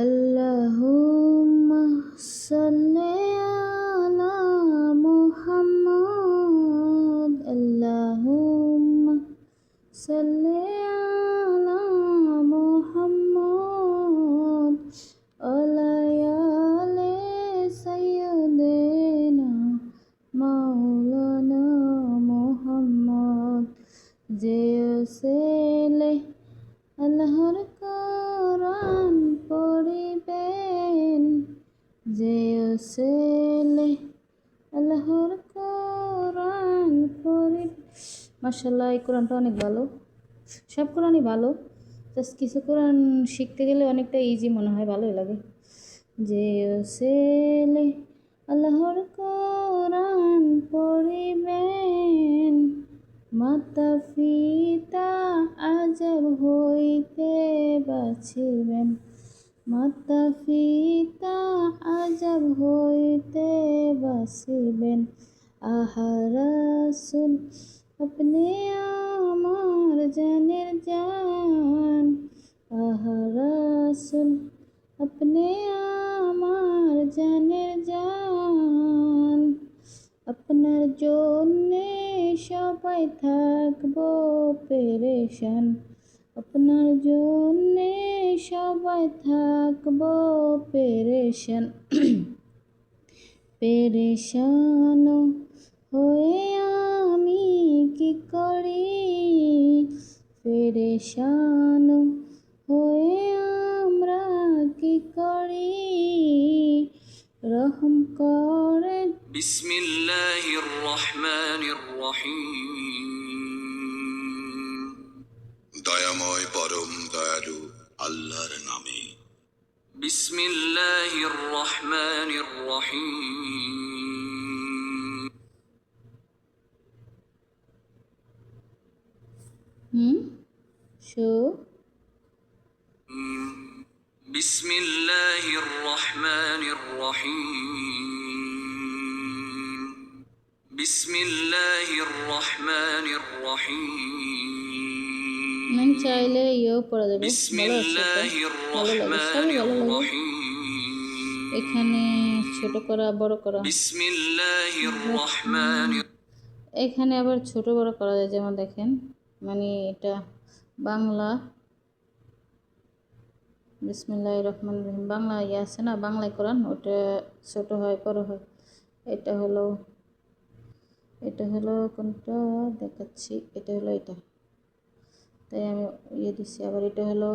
আল্লাহুম্মা সাল্লি আলা মুহাম্মাদ আল্লাহুম্মা সাল্লি আলা মুহাম্মাদ ওয়ালা আলি সাইয়্যিদিনা মাওলানা মুহাম্মদ যে ছেলে আল্লাহর কোরআন পড়িবেন, যে ছেলে আল্লাহর কোরআন পড়িবেন। মাশাআল্লাহ, এই কোরআনটা অনেক ভালো, সব কোরআনই ভালো, জাস্ট কিছু কোরআন শিখতে গেলে অনেকটা ইজি মনে হয়, ভালোই লাগে। যে ছেলে আল্লাহর কোরআন পড়িবেন, মাতা পিতা আযাব হইতে বাঁচিবেন, মাতা পিতা আযাব হইতে বাঁচিবেন। আহা রাসূল আপনি আমার জানের জান, আহা রাসূল আপনি আমার জানের জান, আপনার জন্যে সবাই থাকবো পেরেশান, আপনার জন্যে সবাই থাকবো পেরেশান। পেরেশান হয়ে আমি কি করি, পেরেশান হয়ে আমরা কি করি, রহম করেন। বিসমিল্লাহির রহমানির রহিম। দয়াময় পরম দয়ালু আল্লাহর নামে। বিসমিল্লাহির রহমানির রহিম। শো বিসমিল্লাহির রহমানির রহিম। বিসমিল্লাহির রহমানির রহিম। আমি চাইলে ইয়েও পড়া যাবে, ভালো আছে, বিসমিল্লাহির ভালো লাগে, সবই ভালো লাগে। এখানে ছোট করা বড় করা, বিসমিল্লাহির রহমানির। এখানে আবার ছোট বড় করা যায়, যেমন দেখেন, মানে এটা বাংলা বিসমিল্লাহির রহমানির রহিম, বাংলা ইয়ে আছে না, বাংলায় কোরআন, ওটা ছোট হয় বড় হয়। এটা হলো কোনটা দেখাচ্ছি, এটা হলো এটা, তাই আমি ইয়ে দিচ্ছি। আবার এটা হলো